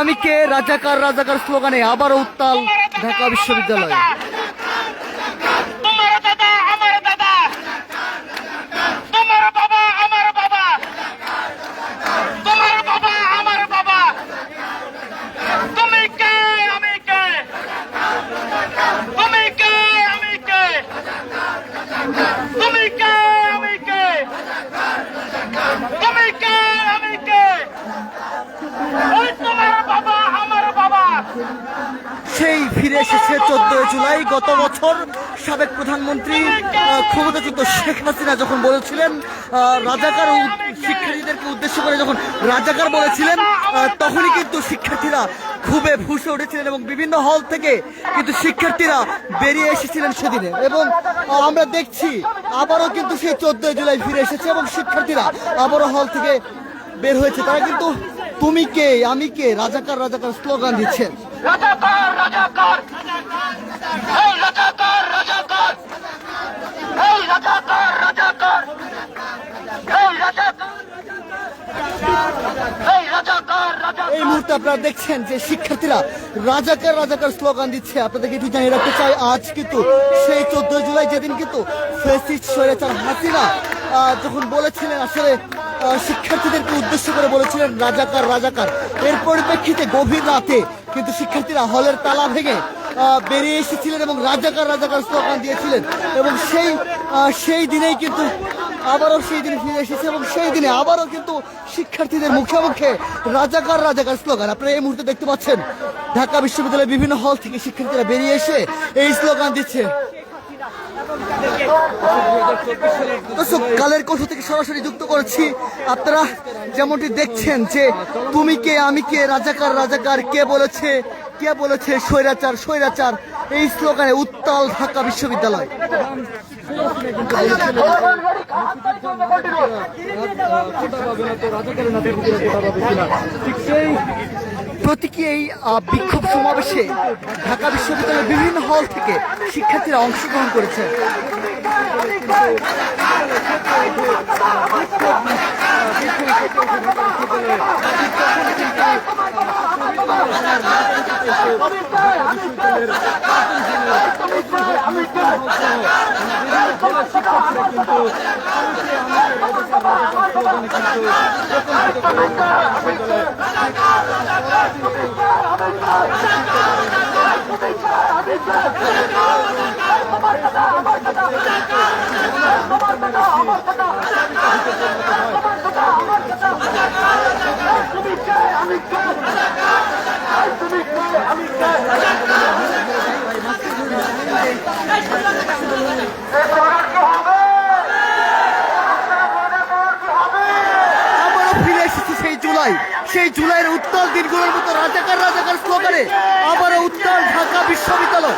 আমি কে রাজাকার রাজাকার স্লোগানে আবারও উত্তাল ঢাকা বিশ্ববিদ্যালয়। সেই ফিরে এসেছে 14 জুলাই। গত বছর সাবেক প্রধানমন্ত্রী ক্ষমতাচ্যুত শেখ হাসিনা যখন বলেছিলেন রাজাকার, শিক্ষার্থীদেরকে উদ্দেশ্য করে যখন রাজাকার বলেছিলেন, তখনই কিন্তু শিক্ষার্থীরা খুবই ফুঁসে উঠেছিলেন এবং বিভিন্ন হল থেকে কিন্তু শিক্ষার্থীরা বেরিয়ে এসেছিলেন সেদিনে। এবং আমরা দেখছি আবারও কিন্তু সেই 14 জুলাই ফিরে এসেছে এবং শিক্ষার্থীরা আবারও হল থেকে বের হয়েছে। তারা কিন্তু তুমি কে আমি কে রাজাকার রাজাকার স্লোগান দিচ্ছেন। রাজাকার রাজাকার এই রাজাকার রাজাকার এই রাজাকার রাজাকার এই রাজাকার এই রাজাকার রাজাকার। এই মুহূর্তে আপনারা দেখছেন যে শিক্ষার্থীরা রাজাকার রাজাকার স্লোগান দিচ্ছে। আপনাদেরকে একটু জানিয়ে রাখতে চাই, আজ কিন্তু সেই 14 জুলাই, যেদিন কিন্তু ফ্যাসিস্ট স্বৈরাচার হাসিনা যখন বলেছিলেন, আসলে শিক্ষার্থীদেরকে উদ্দেশ্য করে বলেছিলেন রাজাকার রাজাকার, এর পরিপ্রেক্ষিতে গভীর রাতে কিন্তু শিক্ষার্থীরা হলের তালা ভেঙে বেরিয়ে এসেছিলেন এবং রাজাকার রাজাকার স্লোগান দিয়েছিলেন। এবং সেই দিনেই কিন্তু আবারও সেই দিনে ফিরে এসেছে এবং সেই দিনে আবারও কিন্তু শিক্ষার্থীদের মুখে মুখে রাজাকার রাজাকার স্লোগান। আপনারা এই মুহূর্তে দেখতে পাচ্ছেন ঢাকা বিশ্ববিদ্যালয়ের বিভিন্ন হল থেকে শিক্ষার্থীরা বেরিয়ে এসে এই স্লোগান দিচ্ছে। কালের কণ্ঠ থেকে সরাসরি যুক্ত করেছি। আপনারা যেমনটি দেখছেন যে তুমি কে আমি কে রাজাকার রাজাকার, কে বলেছে স্বৈরাচার স্বৈরাচার, এই স্লোগানে উত্তাল ঢাকা বিশ্ববিদ্যালয়। প্রতীকী এই বিক্ষোভ সমাবেশে ঢাকা বিশ্ববিদ্যালয়ের বিভিন্ন হল থেকে শিক্ষার্থীরা অংশগ্রহণ করেছে। সেই জুলাইয়ের উত্তাল দিনগুলোর মতো রাজাকার রাজাকার স্লোগানে আবারও উত্তাল ঢাকা বিশ্ববিদ্যালয়।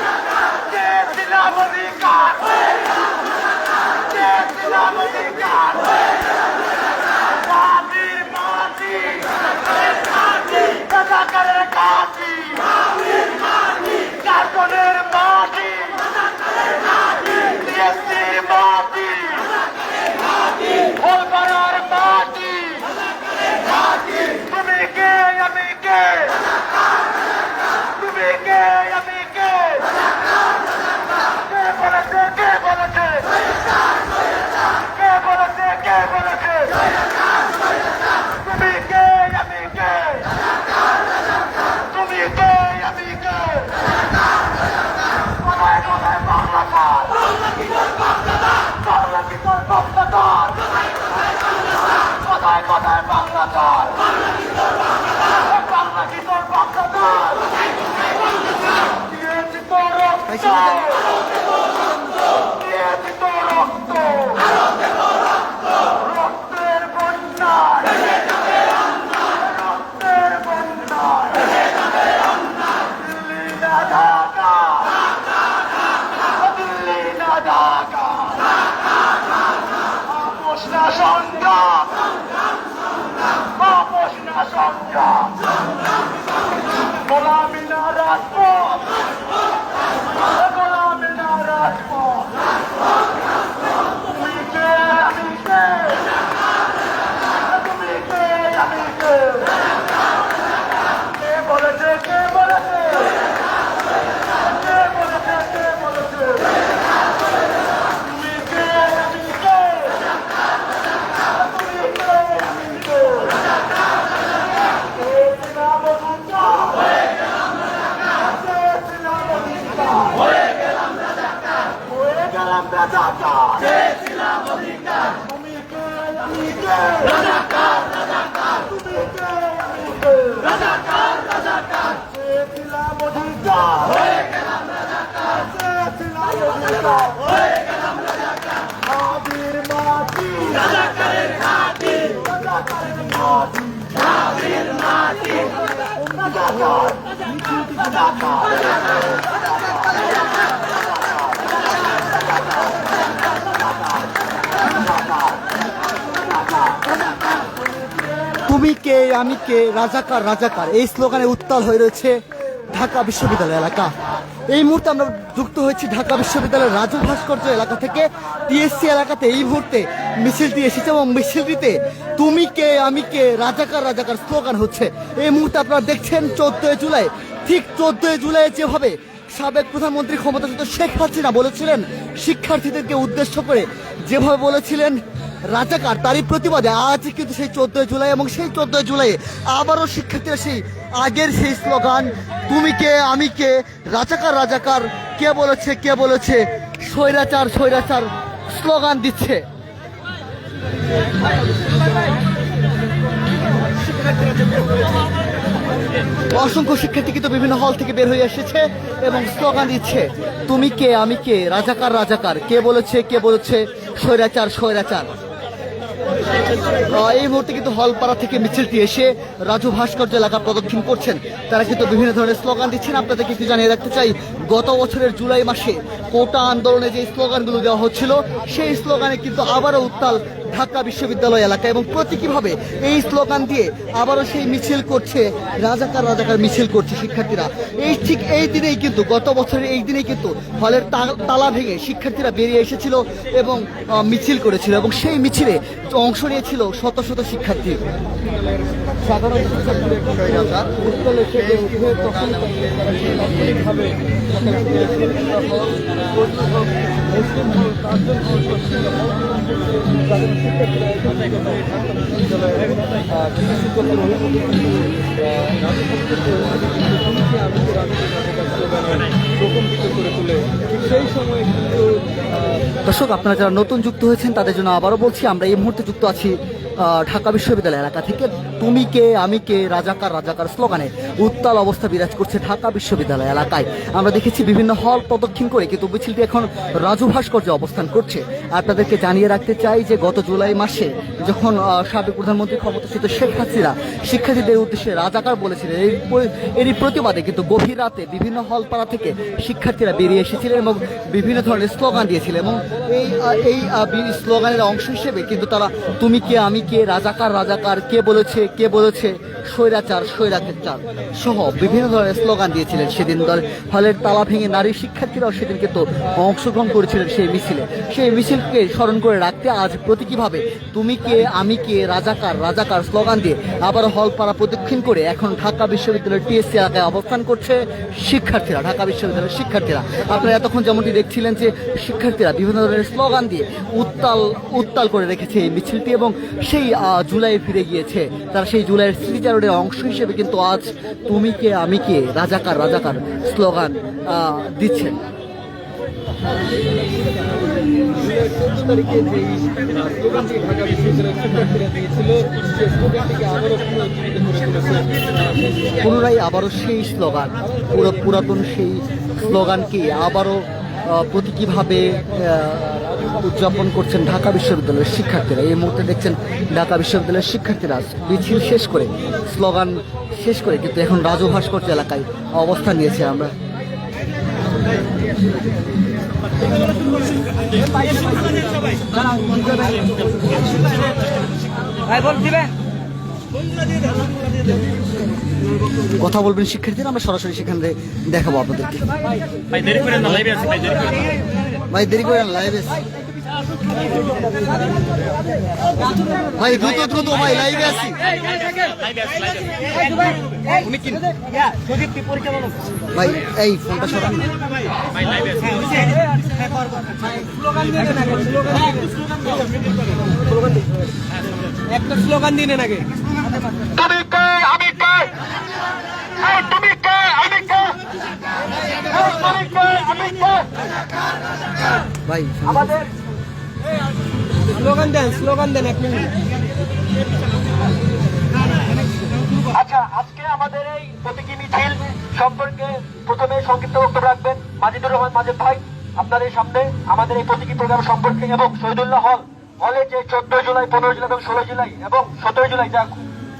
চেয়েছিলাম রাজাকার, চেয়েছিলাম অধিকার, রাজাকার রাজাকার, রাজাকার রাজাকার, চেয়েছিলাম অধিকার, হয়ে গেলাম রাজাকার, চেয়েছিলাম অধিকার, হয়ে গেলাম রাজাকার, আবির মাটি রাজাকারের ঘাটি, রাজাকারের মাটি, আবির মাটি, রাজাকার তুমি কে আমি কে রাজাকার রাজাকার এই স্লোগানে উত্তাল হয়ে রয়েছে ঢাকা বিশ্ববিদ্যালয় এলাকা। এই মুহূর্তে আমরা যুক্ত হয়েছি ঢাকা বিশ্ববিদ্যালয়ের রাজু ভাস্কর্য এলাকা থেকে। টিএসসি এলাকাতে এই মুহূর্তে মিছিলটি এসেছে এবং মিছিলটিতে তুমি কে আমি কে রাজাকার রাজাকার স্লোগান হচ্ছে। এই মুহূর্তে আপনারা দেখছেন 14 জুলাই, ঠিক 14 জুলাই যেভাবে সাবেক প্রধানমন্ত্রী ক্ষমতাচ্যুত শেখ হাসিনা বলেছিলেন শিক্ষার্থীদেরকে উদ্দেশ্য করে, যেভাবে বলেছিলেন রাজাকার, তারই প্রতিবাদে আজ কিন্তু সেই 14 জুলাই এবং সেই 14 জুলাই আবারও শিক্ষার্থীরা সেই আগের সেই স্লোগান তুমি কে আমি কে রাজাকার রাজাকার, কে বলেছে স্বৈরাচার স্বৈরাচার স্লোগান দিচ্ছে। অসংখ্য শিক্ষার্থী কিন্তু বিভিন্ন হল থেকে বের হয়ে এসেছে এবং স্লোগান দিচ্ছে তুমি কে আমি কে রাজাকার রাজাকার, কে বলেছে স্বৈরাচার স্বৈরাচার। এই মুহূর্তে কিন্তু হলপাড়া থেকে মিছিলটি এসে রাজু ভাস্কর্য এলাকা প্রদক্ষিণ করছেন। তারা কিন্তু বিভিন্ন ধরনের স্লোগান দিচ্ছেন। আপনাদেরকে একটু জানিয়ে রাখতে চাই, গত বছরের জুলাই মাসে কোটা আন্দোলনে যে স্লোগানগুলো দেওয়া হচ্ছিল সেই স্লোগানে কিন্তু আবারও উত্তাল ঢাকা বিশ্ববিদ্যালয় এলাকা এবং প্রতীকীভাবে এই স্লোগান দিয়ে আবারও সেই মিছিল করছে রাজাকার রাজাকার মিছিল করছে শিক্ষার্থীরা। ঠিক এই দিনেই কিন্তু গত বছরের এই দিনেই কিন্তু হলের তালা ভেঙে শিক্ষার্থীরা বেরিয়ে এসেছিল এবং মিছিল করেছিল এবং সেই মিছিলে অংশ নিয়েছিল শত শত শিক্ষার্থী। সাধারণ দর্শক, আপনারা যারা নতুন যুক্ত হয়েছেন তাদের জন্য আবারও বলছি, আমরা এই মুহূর্তে যুক্ত আছি ঢাকা বিশ্ববিদ্যালয় এলাকা থেকে। তুমি কে আমি কে রাজাকার রাজাকার স্লোগানে উত্তাল অবস্থা বিরাজ করছে ঢাকা বিশ্ববিদ্যালয় এলাকায়। আমরা দেখেছি বিভিন্ন হল প্রদক্ষিণ করে কিন্তু মিছিলটি এখন রাজু ভাস্কর্যে অবস্থান করছে। আপনাদেরকে জানিয়ে রাখতে চাই যে গত জুলাই মাসে যখন সাবেক প্রধানমন্ত্রী ক্ষমতাচ্যুত শেখ হাসিনা শিক্ষার্থীদের উদ্দেশ্যে রাজাকার বলেছিলেন, এরই প্রতিবাদে কিন্তু গভীর রাতে বিভিন্ন হলপাড়া থেকে শিক্ষার্থীরা বেরিয়ে এসেছিলেন এবং বিভিন্ন ধরনের স্লোগান দিয়েছিলেন এবং এই স্লোগানের অংশ হিসেবে কিন্তু তারা তুমি কে আমি কে রাজাকার রাজাকার, কে বলেছে স্বৈরাচার স্বৈরাচার সহ বিভিন্ন ধরনের স্লোগান দিয়েছিলেন। সেদিন হলের তালা ভেঙে নারী শিক্ষার্থীরাও সেদিন কিন্তু অংশগ্রহণ করেছিলেন সেই মিছিলকে স্মরণ করে রাখতে আজ প্রতীকীভাবে তুমি কে আমি কে রাজাকার রাজাকার স্লোগান দিয়ে আবারও হলপাড়া প্রদক্ষিণ করে এখন ঢাকা বিশ্ববিদ্যালয়ের টিএসসি এলাকায় অবস্থান করছে শিক্ষার্থীরা, ঢাকা বিশ্ববিদ্যালয়ের শিক্ষার্থীরা। আপনারা এতক্ষণ যেমনটি দেখছিলেন যে শিক্ষার্থীরা বিভিন্ন ধরনের স্লোগান দিয়ে উত্তাল করে রেখেছে এই মিছিলটি এবং সেই জুলাই ফিরে গিয়েছে। তারা সেই জুলাইয়ের স্মৃতিচারণের অংশ হিসেবে কিন্তু আজ তুমি কে আমি কে রাজাকার রাজাকার স্লোগান দিচ্ছেন। পুনরায় আবারও সেই স্লোগান, পুরাতন সেই স্লোগানকে আবারও প্রতীকীভাবে উদযাপন করছেন ঢাকা বিশ্ববিদ্যালয়ের শিক্ষার্থীরা। এই মুহূর্তে দেখছেন ঢাকা বিশ্ববিদ্যালয়ের শিক্ষার্থীরা মিছিল শেষ করে স্লোগান শেষ করে কিন্তু এখন রাজু ভাস্কর্য এলাকায় অবস্থান নিয়েছে। আমরা কথা বলবেন শিক্ষার্থীরা, আমরা সরাসরি সেখানে দেখাবো আপনাদেরকে। ভাই দেরি করেন না, লাইভে আছি। ভাই দ্রুত ভাই লাইভে আছি। ভাই এই ফোনটা সরান না। একটা স্লোগান দিন আগে। তুমি কে আমি কে, তুমি কে আমি কে, তুমি কে আমি কে। ভাই আমাদের স্লোগান দেন 1 মিনিট। আচ্ছা, আজকে আমাদের এই প্রতীকী মিছিল সম্পর্কে প্রথমে সংক্ষিপ্ত বক্তব্য রাখবেন মাজিদুর রহমান মাজেদ ভাই আপনাদের সামনে আমাদের এই প্রতীকী প্রোগ্রাম সম্পর্কে এবং শহীদুল্লাহ হলে যে 14 জুলাই 15 জুলাই এবং 16 জুলাই এবং 17 জুলাই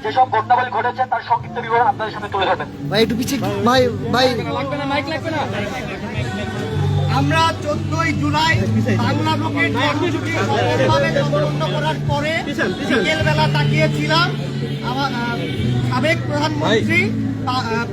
যেসব ঘটনাবলী ঘটেছে তার সংক্ষিপ্ত বিবরণ আপনাদের সামনে তুলে ধরবেন। ভাই একটু পিছিয়ে ভাই ভাই আমরা 14ই জুলাই বাংলা ব্লকের কর্মসূচি সফলভাবে সম্পন্ন করার পরে বিকেলবেলা তাকিয়েছিলাম আমার সাবেক প্রধানমন্ত্রী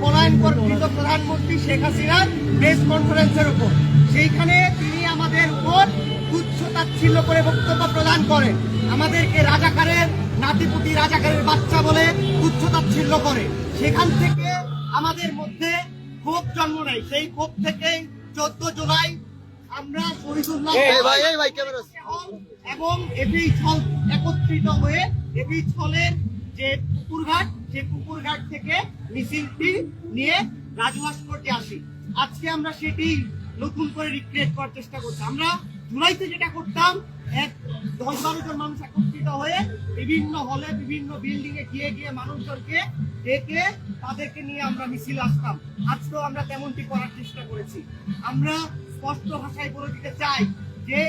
পলায়নকৃত প্রধানমন্ত্রী শেখ হাসিনার প্রেস কনফারেন্সের উপর। সেইখানে তিনি আমাদের উপর তুচ্ছ-তাচ্ছিল্য করে বক্তব্য প্রদান করেন, আমাদেরকে রাজাকারের নাতিপুতি রাজাকারের বাচ্চা বলে তুচ্ছ-তাচ্ছিল্য করে। সেখান থেকে আমাদের মধ্যে ক্ষোভ জন্ম নেয়। সেই ক্ষোভ থেকে 14 জুলাই আমরা শহীদুল্লাহ এবং এপি ছল একত্রিত হয়ে এপি ছলের যে পুকুরঘাট সেই পুকুরঘাট থেকে মিছিলটি নিয়ে রাজভাস্কর্যে আসি। আজকে আমরা সেটি নতুন করে রিক্রিয়েট করার চেষ্টা করছি। আমরা জুলাইতে যেটা করতাম 10-12 জন মানুষ একত্রিত হয়ে বিভিন্ন হলে বিভিন্ন বিল্ডিং এ গিয়ে মানুষজনকে ডেকে তাদেরকে নিয়ে আমরা মিছিল আসতাম। আজকেও আমরা তেমনটি করার চেষ্টা করেছি। আমরা স্পষ্ট ভাষায় বলে দিতে চাই যে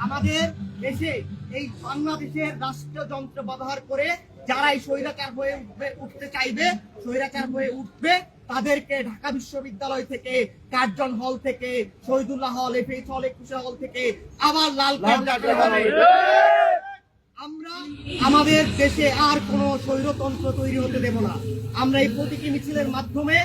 আমাদের দেশে এই বাংলাদেশের রাষ্ট্রীয় যন্ত্র ব্যবহার করে যারাই স্বৈরাচার হয়ে উঠতে চাইবে, স্বৈরাচার হয়ে উঠবে, তাদেরকে ঢাকা বিশ্ববিদ্যালয় থেকে, কার্জন হল থেকে, শহীদুল্লাহ হল, এফএইচ হল, 21 হল থেকে আবার লাল কার্ড দেখাতে হবে। আমরা আমাদের দেশে আর কোনো স্বৈরতন্ত্র তৈরি হতে দেব না। আমরা এই প্রতীকী মিছিলের মাধ্যমে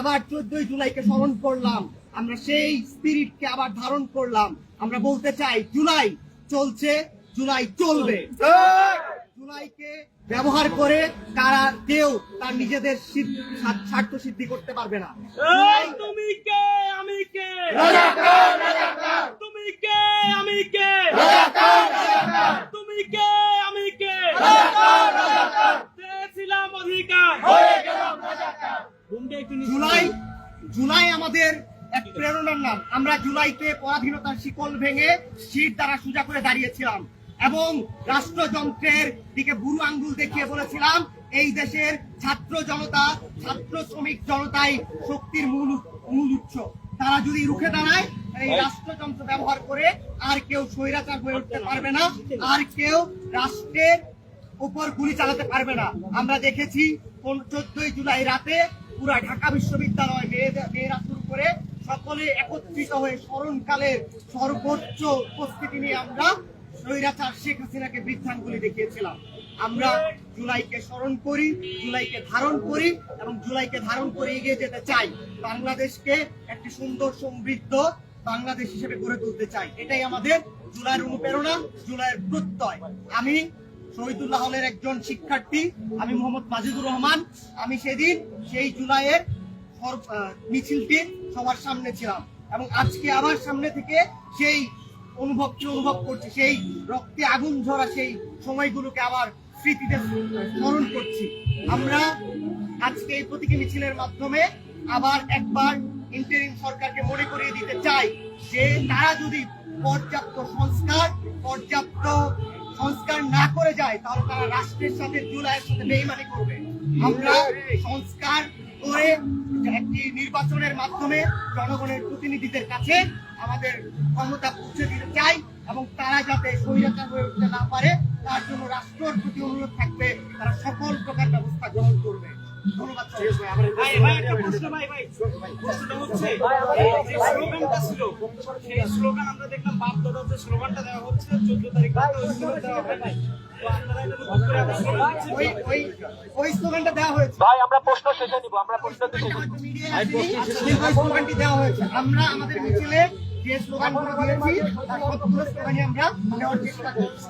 আবার 14 জুলাইকে স্মরণ করলাম, আমরা সেই স্পিরিটকে আবার ধারণ করলাম। আমরা বলতে চাই জুলাই চলছে, জুলাই চলবে। জুলাইকে ব্যবহার করে তারা কেউ তার নিজেদের স্বার্থ সিদ্ধি করতে পারবে না। তুমি কে আমি কে, তুমি কে আমি কে, তুমি কে আমি কে, চেয়েছিলাম অধিকার। জুলাই আমাদের এক প্রেরণার নাম। আমরা জুলাইতে পরাধীনতার শিকল ভেঙে শীত দ্বারা সোজা করে দাঁড়িয়েছিলাম এবং রাষ্ট্রযন্ত্রের দিকে বুড়ো আঙ্গুল দেখিয়ে বলেছিলাম এই দেশের ছাত্র জনতা, ছাত্র শ্রমিক জনতাই শক্তির মূল উৎস। তারা যদি রুখে দাঁড়ায় এই রাষ্ট্রযন্ত্র ব্যবহার করে আর কেউ স্বৈরাচার হয়ে উঠতে পারবে না, আর কেউ রাষ্ট্রের উপর গুলি চালাতে পারবে না। আমরা দেখেছি 14 জুলাই রাতে পুরা ঢাকা বিশ্ববিদ্যালয় মেয়েরা শুরু করে সকলে একত্রিত হয়ে স্মরণকালের সর্বোচ্চ উপস্থিতি নিয়ে আমরা স্বৈরাচার শেখ হাসিনাকে বৃদ্ধাঙ্গুলি দেখিয়েছিলাম। আমরা জুলাইকে স্মরণ করি, জুলাইকে ধারণ করি এবং জুলাইকে ধারণ করে এগিয়ে যেতে চাই। বাংলাদেশকে একটি সুন্দর সমৃদ্ধ বাংলাদেশ হিসেবে গড়ে তুলতে চাই। এটাই আমাদের জুলাইয়ের অনুপ্রেরণা, জুলাইয়ের প্রত্যয়। আমি শহীদুল্লাহ হলের একজন শিক্ষার্থী, আমি মোহাম্মদ মাজিদুর রহমান। আমি সেদিন সেই জুলাইয়ের মিছিলটি সবার সামনে ছিলাম এবং আজকে আবার সামনে থেকে সেই অনুভবটি অনুভব করছি, সেই রক্তে আগুন ঝরা সেই সময়গুলোকে আবার স্মৃতিতে স্মরণ করছি। আমরা আজকে এই প্রতীকী মিছিলের মাধ্যমে আবার একবার ইন্টারিম সরকারকে মনে করিয়ে দিতে চাই যে তারা যদি পর্যাপ্ত সংস্কার না করে যায় তাহলে তারা রাষ্ট্রের সাথে জুলাইয়ের সাথে বেইমানি করবে। আমরা সংস্কার করে একটি নির্বাচনের মাধ্যমে জনগণের প্রতিনিধিদের কাছে আমাদের ক্ষমতা পৌঁছে দিতে চাই এবং তারা যাতে স্বৈরাচার হয়ে উঠতে না পারে তার জন্য রাষ্ট্রের প্রতি অনুরোধ থাকবে তারা সকল প্রকার ব্যবস্থা গ্রহণ করবে। ধন্যবাদ। স্লোগানটা ছিল সেই স্লোগান আমরা দেখলাম বাপ দাদার যে স্লোগানটা দেওয়া হচ্ছে 14 তারিখ ওই স্লোগানটা দেওয়া হয়েছে। ভাই আমরা প্রশ্ন শেষে নিব, আমরা প্রশ্ন স্লোগানটি দেওয়া হয়েছে। আমরা আমাদের মিছিলে যে স্লোগানগুলো দিয়েছি তার সবগুলো স্লোগানই আমরা নেওয়ার চেষ্টা করছি।